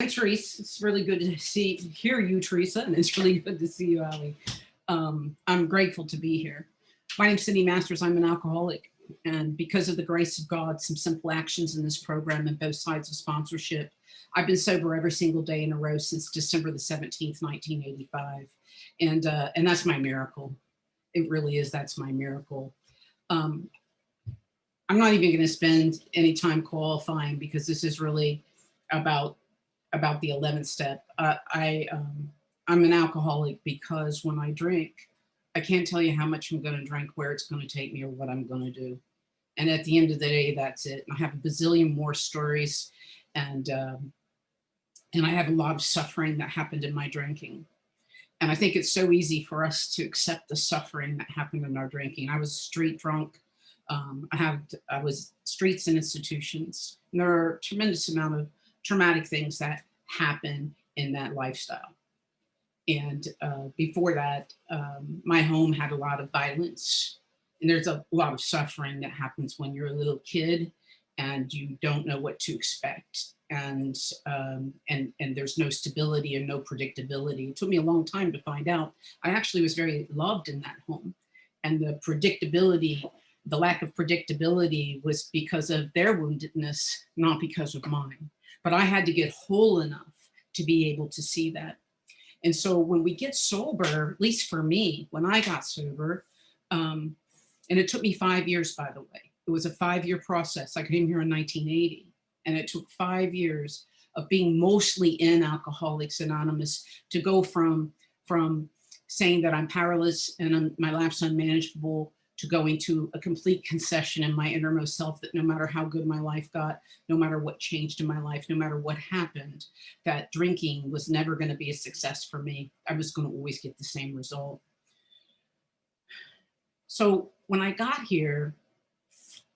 Hi, Therese. It's really good to hear you, Teresa, and it's really good to see you, Ali. I'm grateful to be here. My name's Cyndi Masters. I'm an alcoholic, and because of the grace of God, some simple actions in this program and both sides of sponsorship, I've been sober every single day in a row since December the 17th, 1985, and that's my miracle. It really is. That's my miracle. Um, I'm not even going to spend any time qualifying because this is really about the 11th step. I'm an alcoholic because when I drink, I can't tell you how much I'm going to drink, where it's going to take me, or what I'm going to do. And at the end of the day, that's it. I have a bazillion more stories, and and I have a lot of suffering that happened in my drinking. And I think it's so easy for us to accept the suffering that happened in our drinking. I was street drunk. I was streets and institutions. And there are a tremendous amount of traumatic things that happen in that lifestyle. And before that, my home had a lot of violence, and there's a lot of suffering that happens when you're a little kid and you don't know what to expect, and there's no stability and no predictability. It took me a long time to find out. I actually was very loved in that home, and the lack of predictability was because of their woundedness, not because of mine. But I had to get whole enough to be able to see that. And so when we get sober, at least for me, when I got sober, and it took me 5 years, by the way, it was a 5-year process. I came here in 1980, and it took 5 years of being mostly in Alcoholics Anonymous to go from saying that I'm powerless and my life's unmanageable to going to a complete concession in my innermost self that no matter how good my life got, no matter what changed in my life, no matter what happened, that drinking was never going to be a success for me. I was going to always get the same result. So when I got here,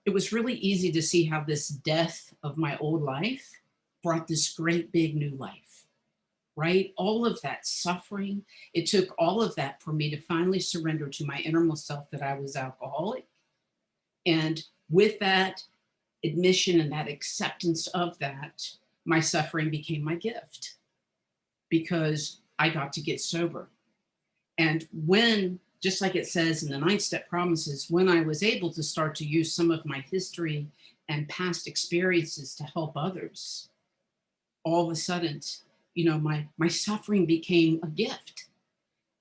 it was really easy to see how this death of my old life brought this great big new life, right? All of that suffering, it took all of that for me to finally surrender to my innermost self that I was alcoholic. And with that admission and that acceptance of that, my suffering became my gift because I got to get sober. And when, just like it says in the 9-step promises, when I was able to start to use some of my history and past experiences to help others, all of a sudden, my suffering became a gift.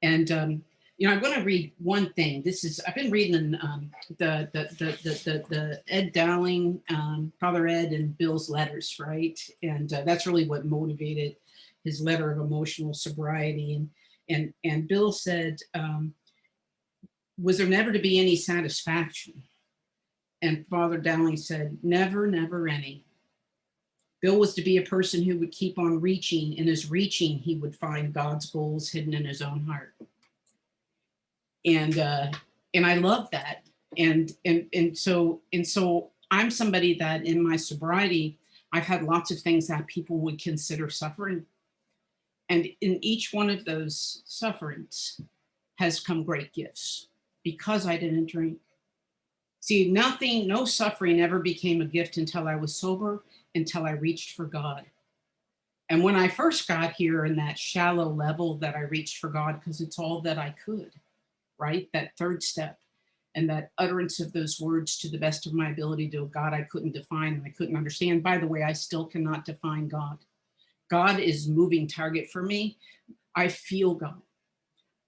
And I'm going to read one thing. I've been reading the Ed Dowling, Father Ed and Bill's letters, right? And that's really what motivated his letter of emotional sobriety. And Bill said, was there never to be any satisfaction? And Father Dowling said, never, never any. Bill was to be a person who would keep on reaching. In his reaching, he would find God's goals hidden in his own heart. And I love that. And so I'm somebody that in my sobriety, I've had lots of things that people would consider suffering. And in each one of those sufferings has come great gifts because I didn't drink. See, no suffering ever became a gift until I was sober, until I reached for God. And when I first got here in that shallow level that I reached for God, because it's all that I could, right? That 3rd step and that utterance of those words to the best of my ability to a God I couldn't define and I couldn't understand. By the way, I still cannot define God. God is moving target for me. I feel God.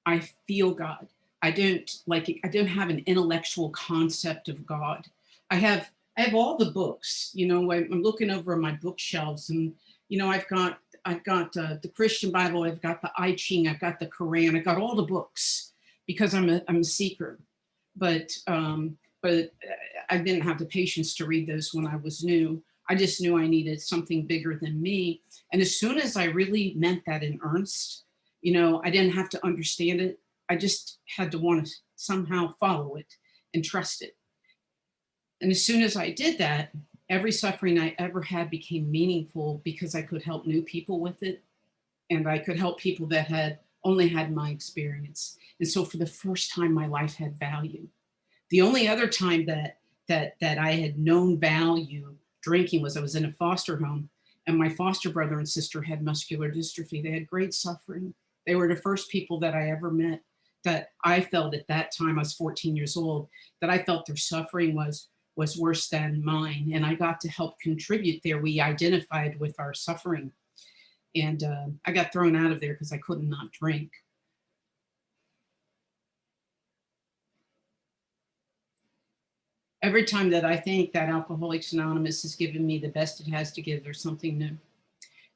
I feel God. I don't have an intellectual concept of God. I have all the books. I'm looking over my bookshelves, and I've got the Christian Bible, I've got the I Ching, I've got the Quran, I've got all the books because I'm a seeker. But I didn't have the patience to read those when I was new. I just knew I needed something bigger than me. And as soon as I really meant that in earnest, I didn't have to understand it. I just had to want to somehow follow it and trust it. And as soon as I did that, every suffering I ever had became meaningful because I could help new people with it. And I could help people that had only had my experience. And so for the first time, my life had value. The only other time that I had known value drinking was I was in a foster home, And my foster brother and sister had muscular dystrophy. They had great suffering. They were the first people that I ever met that I felt at that time, I was 14 years old, that I felt their suffering was worse than mine. And I got to help contribute there. We identified with our suffering. And I got thrown out of there because I couldn't not drink. Every time that I think that Alcoholics Anonymous has given me the best it has to give, there's something new.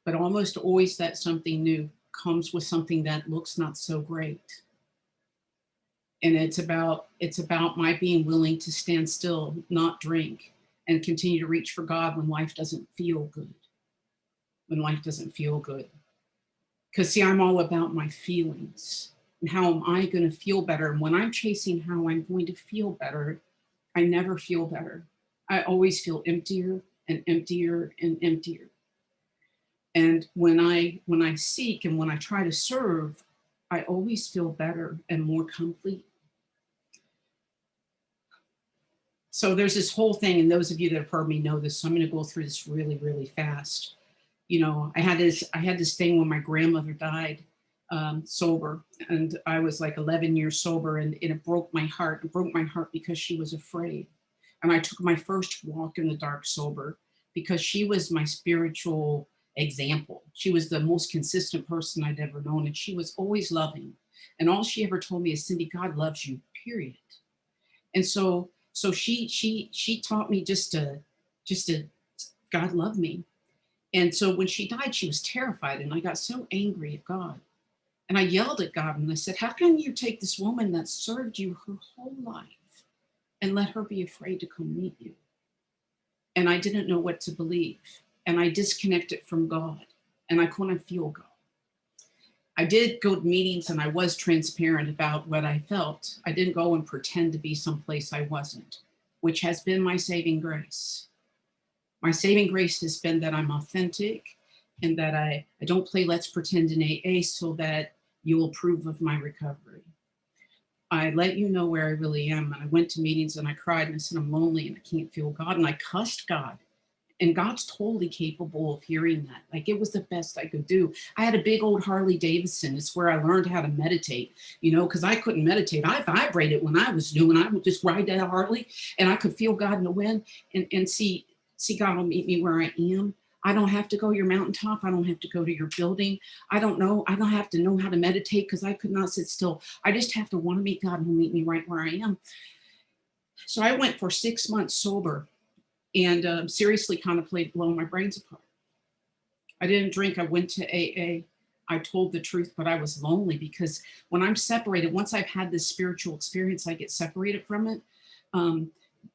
But almost always that something new comes with something that looks not so great. And it's about my being willing to stand still, not drink, and continue to reach for God when life doesn't feel good. When life doesn't feel good. Because see, I'm all about my feelings and how am I going to feel better. And when I'm chasing how I'm going to feel better, I never feel better. I always feel emptier and emptier and emptier. And when I seek and when I try to serve, I always feel better and more complete. So there's this whole thing, and those of you that have heard me know this, so I'm going to go through this really, really fast. You know, I had this thing when my grandmother died, sober, and I was like 11 years sober, and it broke my heart. It broke my heart because she was afraid. And I took my first walk in the dark sober because she was my spiritual example. She was the most consistent person I'd ever known, and she was always loving. And all she ever told me is, Cyndi, God loves you, period. And so she taught me just to God love me. And so when she died, she was terrified, and I got so angry at God. And I yelled at God and I said, how can you take this woman that served you her whole life and let her be afraid to come meet you? And I didn't know what to believe. And I disconnected from God, and I couldn't feel God. I did go to meetings and I was transparent about what I felt. I didn't go and pretend to be someplace I wasn't, which has been my saving grace. My saving grace has been that I'm authentic and that I don't play let's pretend in AA so that you will approve of my recovery. I let you know where I really am. And I went to meetings and I cried and I said, I'm lonely and I can't feel God. And I cussed God. And God's totally capable of hearing that. Like, it was the best I could do. I had a big old Harley Davidson. It's where I learned how to meditate, you know, because I couldn't meditate. I vibrated when I was new, and I would just ride that Harley and I could feel God in the wind and see God will meet me where I am. I don't have to go to your mountaintop. I don't have to go to your building. I don't have to know how to meditate because I could not sit still. I just have to want to meet God, and he'll meet me right where I am. So I went for 6 months sober and seriously contemplated blowing my brains apart. I didn't drink. I went to AA. I told the truth, but I was lonely because when I'm separated, once I've had this spiritual experience, I get separated from it.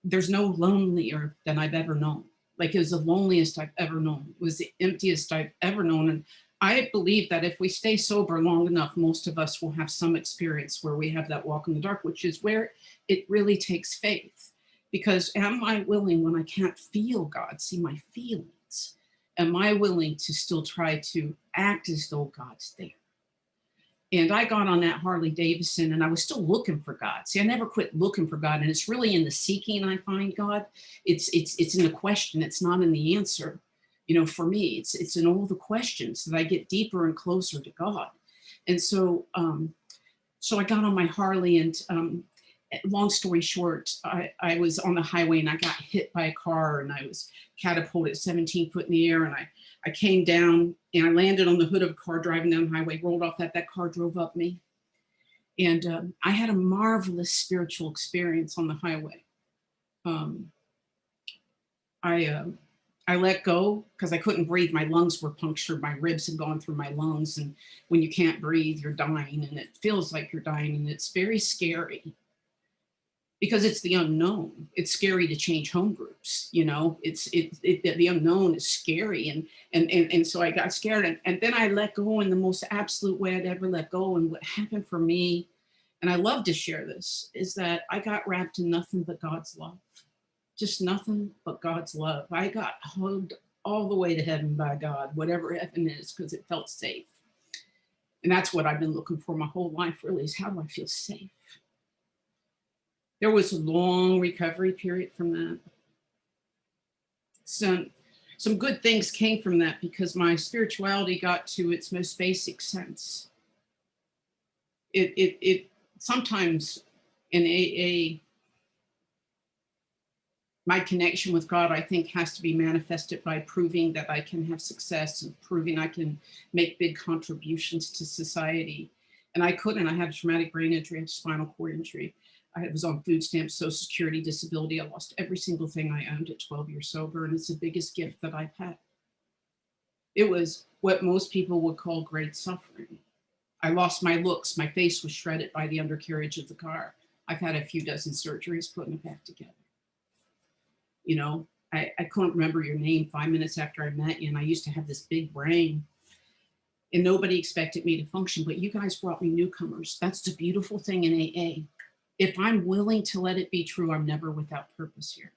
There's no lonelier than I've ever known. Like, it was the loneliest I've ever known. It was the emptiest I've ever known. And I believe that if we stay sober long enough, most of us will have some experience where we have that walk in the dark, which is where it really takes faith. Because am I willing, when I can't feel God, see my feelings, am I willing to still try to act as though God's there? And I got on that Harley Davidson and I was still looking for God. See, I never quit looking for God. And it's really in the seeking I find God. It's in the question. It's not in the answer. You know, for me, it's in all the questions that I get deeper and closer to God. And so I got on my Harley, and long story short, I was on the highway and I got hit by a car, and I was catapulted 17 foot in the air, and I came down and I landed on the hood of a car driving down the highway, rolled off that car drove up me. And I had a marvelous spiritual experience on the highway. I let go because I couldn't breathe. My lungs were punctured. My ribs had gone through my lungs. And when you can't breathe, you're dying, and it feels like you're dying. And it's very scary because it's the unknown. It's scary to change home groups. You know, the unknown is scary. And so I got scared, and then I let go in the most absolute way I'd ever let go. And what happened for me, and I love to share this, is that I got wrapped in nothing but God's love. Just nothing but God's love. I got hugged all the way to heaven by God, whatever heaven is, because it felt safe. And that's what I've been looking for my whole life, really, is how do I feel safe? There was a long recovery period from that. some good things came from that because my spirituality got to its most basic sense. It sometimes in AA, my connection with God, I think, has to be manifested by proving that I can have success and proving I can make big contributions to society. And I couldn't. I had a traumatic brain injury and spinal cord injury. I was on food stamps, Social Security, disability. I lost every single thing I owned at 12 years sober, and it's the biggest gift that I've had. It was what most people would call great suffering. I lost my looks. My face was shredded by the undercarriage of the car. I've had a few dozen surgeries putting it back together. You know, I couldn't remember your name 5 minutes after I met you, and I used to have this big brain, and nobody expected me to function, but you guys brought me newcomers. That's the beautiful thing in AA. If I'm willing to let it be true, I'm never without purpose here.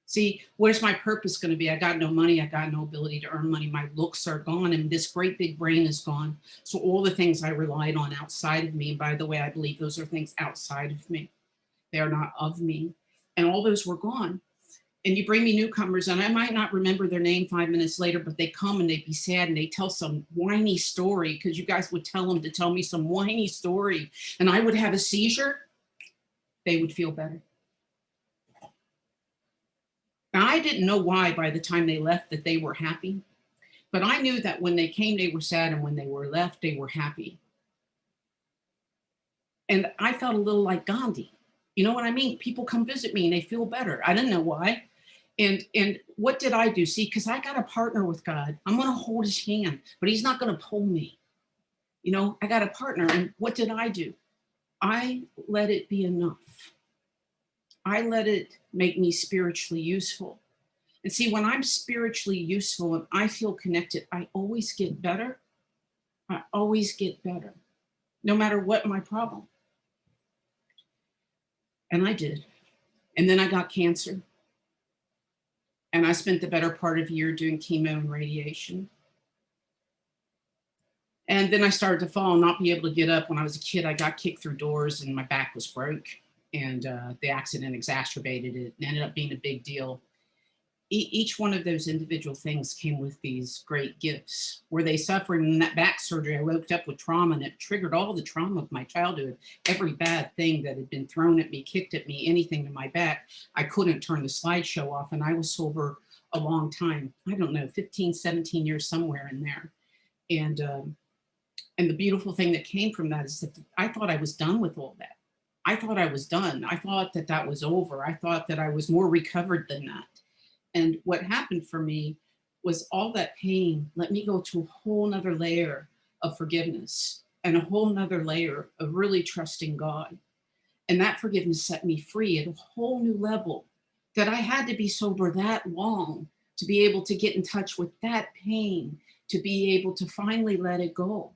See, where's my purpose going to be? I got no money. I got no ability to earn money. My looks are gone, and this great big brain is gone. So all the things I relied on outside of me, and by the way, I believe those are things outside of me. They are not of me. And all those were gone. And you bring me newcomers, and I might not remember their name 5 minutes later, but they come and they'd be sad and they tell some whiny story because you guys would tell them to tell me some whiny story, and I would have a seizure. They would feel better. Now, I didn't know why by the time they left that they were happy, but I knew that when they came, they were sad, and when they were left, they were happy. And I felt a little like Gandhi. You know what I mean? People come visit me and they feel better. I didn't know why. And what did I do? See, because I got a partner with God. I'm going to hold his hand, but he's not going to pull me. You know, I got a partner. And what did I do? I let it be enough. I let it make me spiritually useful. And see, when I'm spiritually useful and I feel connected, I always get better. I always get better, no matter what my problem. And I did. And then I got cancer. And I spent the better part of a year doing chemo and radiation. And then I started to fall and not be able to get up. When I was a kid, I got kicked through doors and my back was broke. And the accident exacerbated it and ended up being a big deal. Each one of those individual things came with these great gifts. Were they suffering? In that back surgery, I woke up with trauma, and it triggered all the trauma of my childhood. Every bad thing that had been thrown at me, kicked at me, anything to my back, I couldn't turn the slideshow off. And I was sober a long time. I don't know, 15, 17 years, somewhere in there. And the beautiful thing that came from that is that I thought I was done with all that. I thought I was done. I thought that that was over. I thought that I was more recovered than that. And what happened for me was all that pain let me go to a whole nother layer of forgiveness and a whole nother layer of really trusting God. And that forgiveness set me free at a whole new level, that I had to be sober that long to be able to get in touch with that pain, to be able to finally let it go.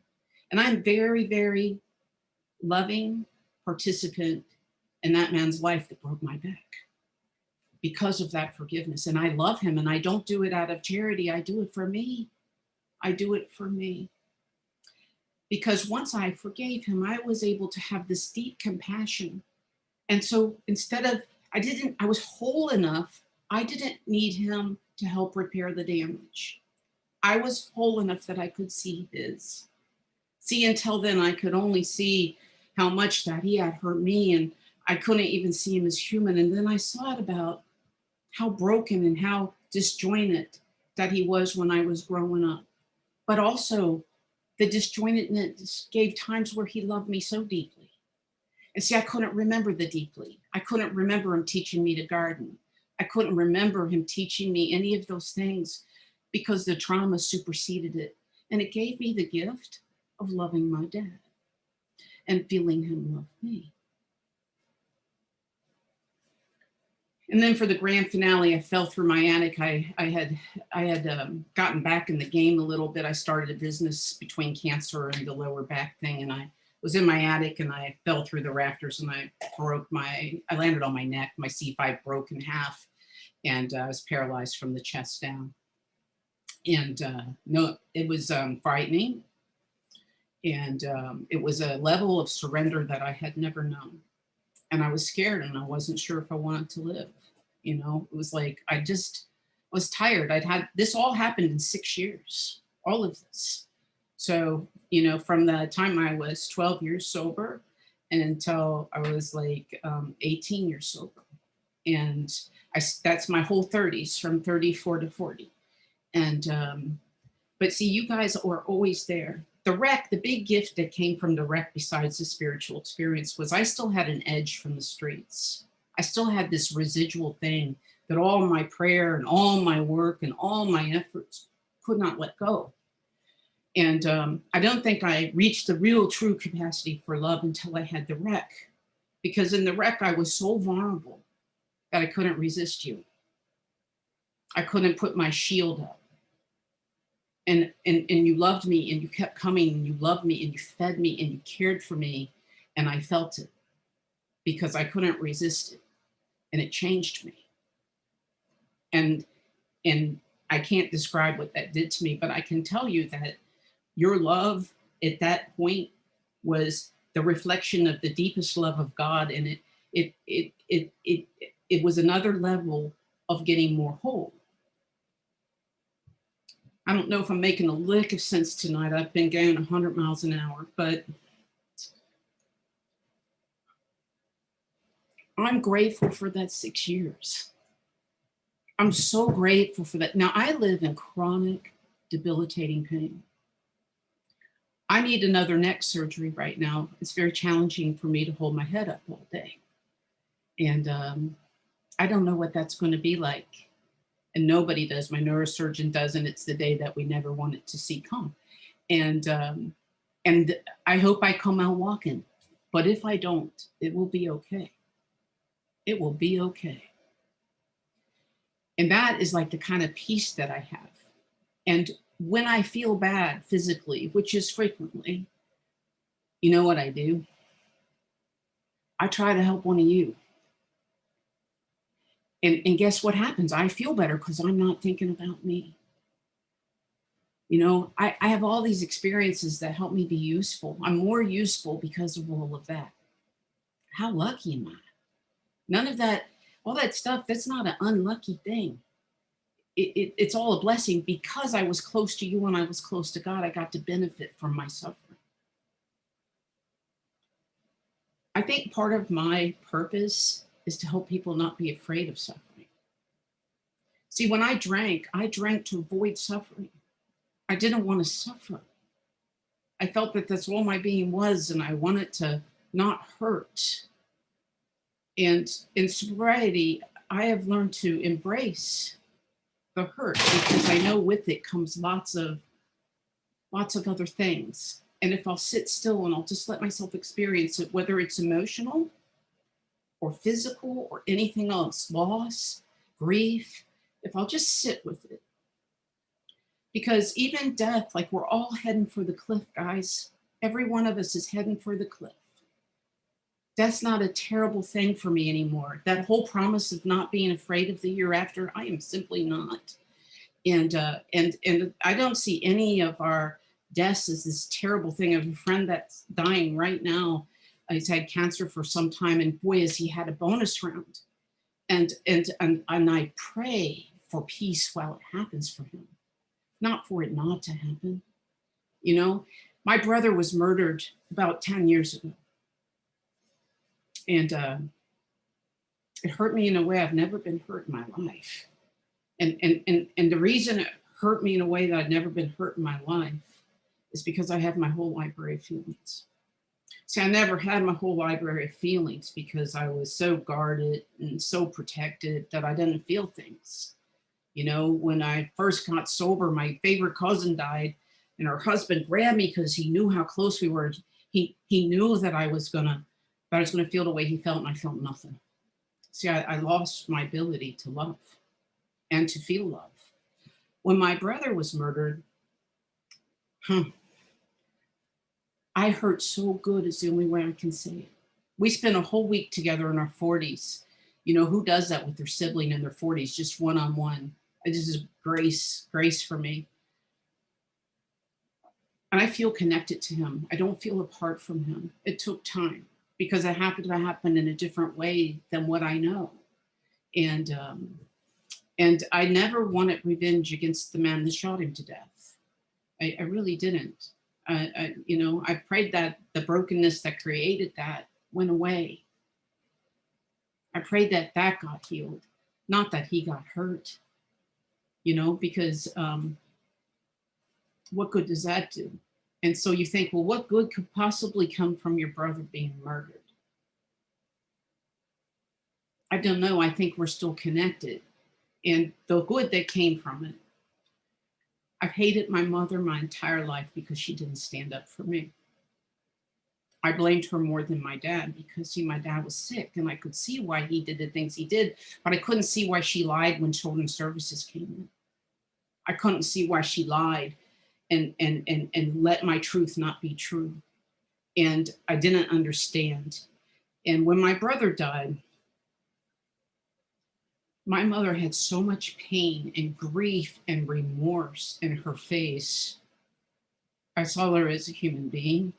And I'm very, very loving participant in that man's life that broke my back, because of that forgiveness. And I love him, and I don't do it out of charity. I do it for me. I do it for me. Because once I forgave him, I was able to have this deep compassion. And so instead of, I was whole enough, I didn't need him to help repair the damage. I was whole enough that I could see his. See, until then, I could only see how much that he had hurt me, and I couldn't even see him as human. And then I saw it about how broken and how disjointed that he was when I was growing up. But also the disjointedness gave times where he loved me so deeply. And see, I couldn't remember the deeply. I couldn't remember him teaching me to garden. I couldn't remember him teaching me any of those things because the trauma superseded it. And it gave me the gift of loving my dad and feeling him love me. And then for the grand finale, I fell through my attic. I had gotten back in the game a little bit. I started a business between cancer and the lower back thing, and I was in my attic and I fell through the rafters and I landed on my neck. My C5 broke in half, and I was paralyzed from the chest down. And no, it was frightening, and it was a level of surrender that I had never known. And I was scared, and I wasn't sure if I wanted to live. You know, it was like, I was tired. I'd had this all happened in 6 years, all of this. So, from the time I was 12 years sober and until I was like 18 years sober. And that's my whole 30s from 34 to 40. And, but see, you guys were always there. The big gift that came from the wreck, besides the spiritual experience, was I still had an edge from the streets. I still had this residual thing that all my prayer and all my work and all my efforts could not let go. And I don't think I reached the real true capacity for love until I had the wreck. Because in the wreck, I was so vulnerable that I couldn't resist you. I couldn't put my shield up. And you loved me and you kept coming and you loved me and you fed me and you cared for me. And I felt it because I couldn't resist it. And it changed me. And I can't describe what that did to me, but I can tell you that your love at that point was the reflection of the deepest love of God. And it was another level of getting more whole. I don't know if I'm making a lick of sense tonight. I've been going 100 miles an hour, but I'm grateful for that 6 years. I'm so grateful for that. Now, I live in chronic, debilitating pain. I need another neck surgery right now. It's very challenging for me to hold my head up all day. And I don't know what that's going to be like. And nobody does. My neurosurgeon does, and it's the day that we never wanted to see come. And I hope I come out walking. But if I don't, it will be okay. It will be okay. And that is like the kind of peace that I have. And when I feel bad physically, which is frequently, you know what I do? I try to help one of you. And guess what happens? I feel better because I'm not thinking about me. I have all these experiences that help me be useful. I'm more useful because of all of that. How lucky am I? None of that, all that stuff, that's not an unlucky thing. It's all a blessing because I was close to you and I was close to God. I got to benefit from my suffering. I think part of my purpose is to help people not be afraid of suffering. See, when I drank to avoid suffering. I didn't want to suffer. I felt that that's all my being was, and I wanted to not hurt. And in sobriety, I have learned to embrace the hurt because I know with it comes lots of other things. And if I'll sit still and I'll just let myself experience it, whether it's emotional or physical or anything else, loss, grief, if I'll just sit with it. Because even death, like we're all heading for the cliff, guys. Every one of us is heading for the cliff. That's not a terrible thing for me anymore. That whole promise of not being afraid of the year after, I am simply not. And I don't see any of our deaths as this terrible thing. I have a friend that's dying right now. He's had cancer for some time, and boy, has he had a bonus round. And I pray for peace while it happens for him, not for it not to happen. My brother was murdered about 10 years ago. And it hurt me in a way I've never been hurt in my life. And the reason it hurt me in a way that I'd never been hurt in my life is because I had my whole library of feelings. See, I never had my whole library of feelings because I was so guarded and so protected that I didn't feel things. When I first got sober, my favorite cousin died, and her husband grabbed me because he knew how close we were. He knew that I was gonna feel the way he felt, and I felt nothing. See, I lost my ability to love and to feel love. When my brother was murdered, I hurt so good is the only way I can say it. We spent a whole week together in our 40s. Who does that with their sibling in their 40s, just one-on-one? This is grace for me. And I feel connected to him. I don't feel apart from him. It took time because it happened to happen in a different way than what I know. And And I never wanted revenge against the man that shot him to death. I really didn't. You know, I prayed that the brokenness that created that went away. I prayed that that got healed, not that he got hurt, you know, because what good does that do? And so you think, well, what good could possibly come from your brother being murdered? I don't know. I think we're still connected. And the good that came from it, I've hated my mother my entire life because she didn't stand up for me. I blamed her more than my dad because, see, my dad was sick and I could see why he did the things he did, but I couldn't see why she lied when children's services came in. I couldn't see why she lied and let my truth not be true. And I didn't understand. And when my brother died, my mother had so much pain and grief and remorse in her face. I saw her as a human being,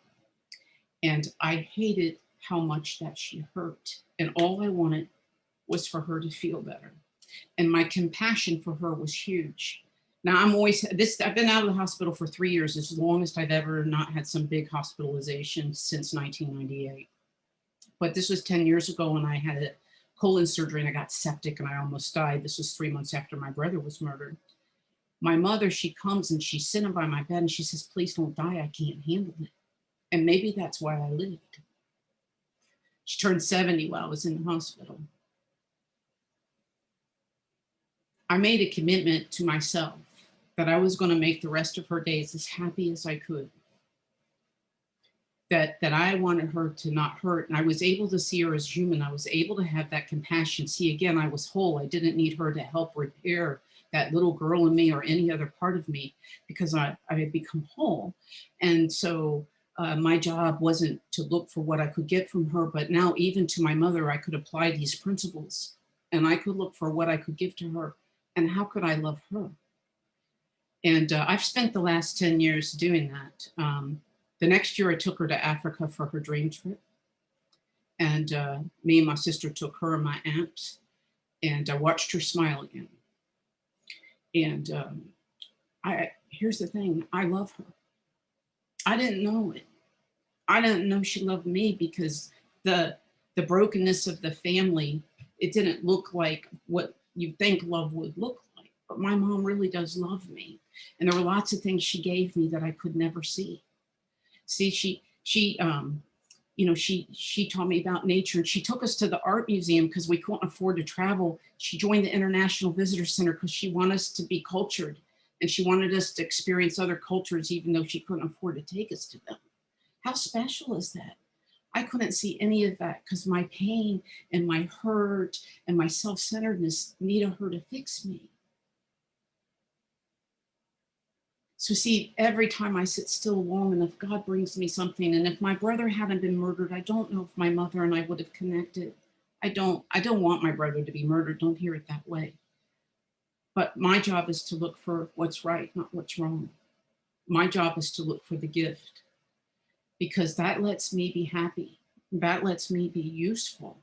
and I hated how much that she hurt. And all I wanted was for her to feel better. And my compassion for her was huge. Now I've been out of the hospital for 3 years, as longest I've ever not had some big hospitalization since 1998. But this was 10 years ago when I had a colon surgery and I got septic and I almost died. This was 3 months after my brother was murdered. My mother, she comes and she's sitting by my bed and she says, please don't die. I can't handle it. And maybe that's why I lived. She turned 70 while I was in the hospital. I made a commitment to myself that I was going to make the rest of her days as happy as I could. That I wanted her to not hurt. And I was able to see her as human. I was able to have that compassion. See, again, I was whole. I didn't need her to help repair that little girl in me or any other part of me because I had become whole. And so my job wasn't to look for what I could get from her, but now even to my mother, I could apply these principles and I could look for what I could give to her and how could I love her? And I've spent the last 10 years doing that. The next year I took her to Africa for her dream trip. And me and my sister took her and my aunt and I watched her smile again. And here's the thing, I love her. I didn't know it. I didn't know she loved me because the brokenness of the family, it didn't look like what you think love would look like. But my mom really does love me. And there were lots of things she gave me that I could never see. See, she taught me about nature and she took us to the art museum because we couldn't afford to travel. She joined the International Visitor Center because she wanted us to be cultured and she wanted us to experience other cultures even though she couldn't afford to take us to them. How special is that? I couldn't see any of that because my pain and my hurt and my self-centeredness needed her to fix me. So see, every time I sit still long enough, God brings me something. And if my brother hadn't been murdered, I don't know if my mother and I would have connected. I don't want my brother to be murdered. Don't hear it that way. But my job is to look for what's right, not what's wrong. My job is to look for the gift because that lets me be happy. That lets me be useful.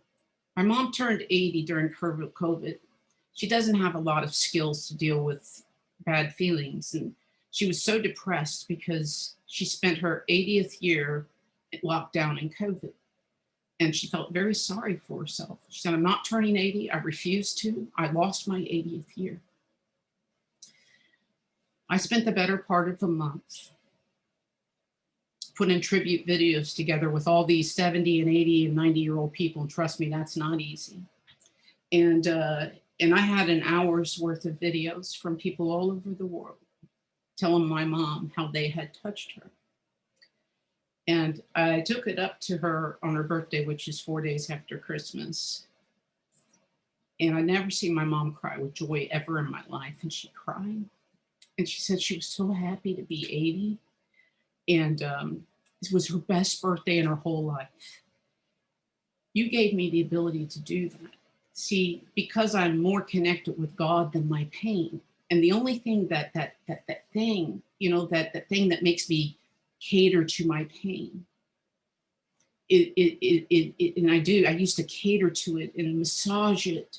My mom turned 80 during COVID. She doesn't have a lot of skills to deal with bad feelings. And she was so depressed because she spent her 80th year locked down in COVID. And she felt very sorry for herself. She said, I'm not turning 80. I refuse to. I lost my 80th year. I spent the better part of a month putting tribute videos together with all these 70 and 80 and 90-year-old people. And trust me, that's not easy. And I had an hour's worth of videos from people all over the world telling my mom how they had touched her. And I took it up to her on her birthday, which is 4 days after Christmas. And I never seen my mom cry with joy ever in my life. And she cried. And she said she was so happy to be 80. And it was her best birthday in her whole life. You gave me the ability to do that. See, because I'm more connected with God than my pain. And the only thing that thing, you know, that thing that makes me cater to my pain, and I used to cater to it and massage it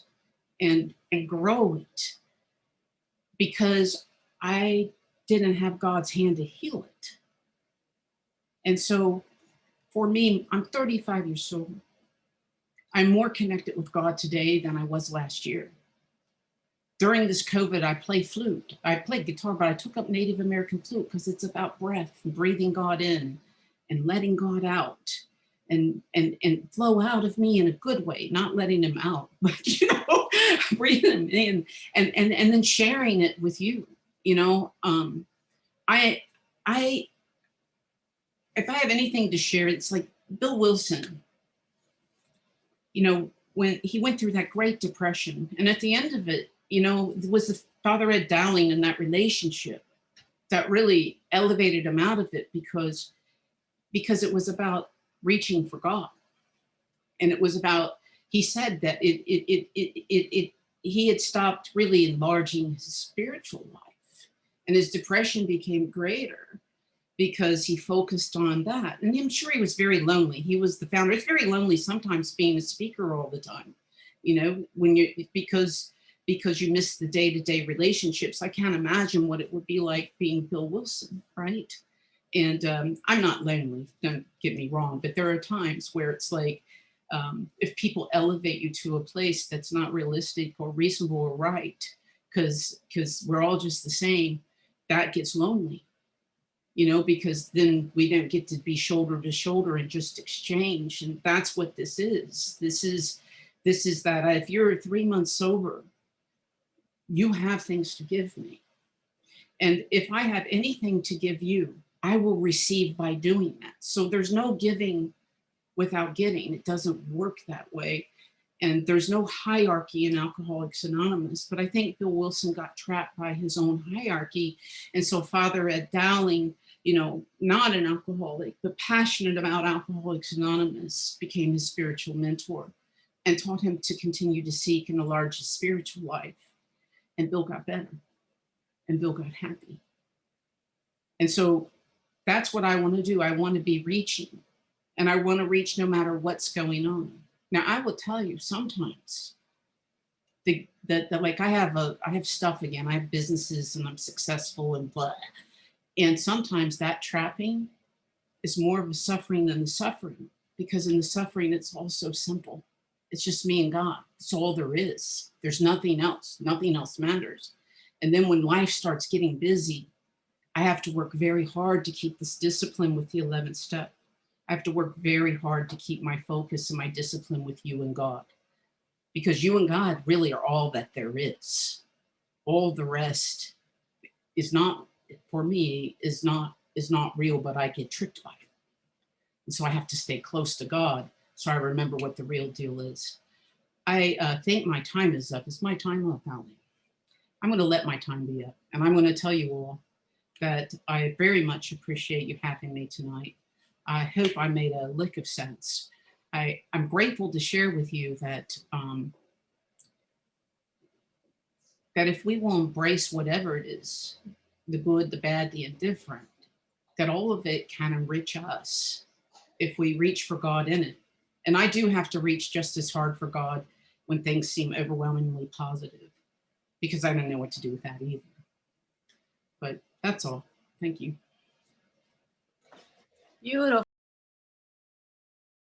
and grow it. because I didn't have God's hand to heal it. And so for me, I'm 35 years old. I'm more connected with God today than I was last year. During this COVID, I play flute. I played guitar, but I took up Native American flute because it's about breath and breathing God in and letting God out and flow out of me in a good way, not letting him out, but breathing him in and then sharing it with you. I if I have anything to share, it's like Bill Wilson, when he went through that Great Depression, and at the end of it, it was the Father Ed Dowling and that relationship that really elevated him out of it because it was about reaching for God. And it was about, he said that he had stopped really enlarging his spiritual life, and his depression became greater because he focused on that. And I'm sure he was very lonely. He was the founder. It's very lonely sometimes being a speaker all the time, when because you miss the day-to-day relationships. I can't imagine what it would be like being Bill Wilson, right? And I'm not lonely, don't get me wrong, but there are times where it's like, if people elevate you to a place that's not realistic or reasonable or right, because we're all just the same, that gets lonely. Because then we don't get to be shoulder to shoulder and just exchange. And that's what this is. This is that if you're 3 months sober, you have things to give me. And if I have anything to give you, I will receive by doing that. So there's no giving without getting. It doesn't work that way. And there's no hierarchy in Alcoholics Anonymous. But I think Bill Wilson got trapped by his own hierarchy. And so Father Ed Dowling, not an alcoholic, but passionate about Alcoholics Anonymous, became his spiritual mentor and taught him to continue to seek and enlarge his spiritual life. And Bill got better. And Bill got happy. And so that's what I want to do. I want to be reaching. And I want to reach no matter what's going on. Now, I will tell you, sometimes like I have stuff again. I have businesses and I'm successful and blah. And sometimes that trapping is more of a suffering than the suffering, because in the suffering, it's all so simple. It's just me and God. It's all there is. There's nothing else. Nothing else matters. And then when life starts getting busy, I have to work very hard to keep this discipline with the 11th step. I have to work very hard to keep my focus and my discipline with you and God, because you and God really are all that there is. All the rest is not, for me, is not real, but I get tricked by it. And so I have to stay close to God so I remember what the real deal is. I think my time is up. Is my time up, Ali? I'm going to let my time be up. And I'm going to tell you all that I very much appreciate you having me tonight. I hope I made a lick of sense. I'm grateful to share with you that that if we will embrace whatever it is, the good, the bad, the indifferent, that all of it can enrich us if we reach for God in it. And I do have to reach just as hard for God when things seem overwhelmingly positive, because I don't know what to do with that either. But that's all. Thank you. Beautiful.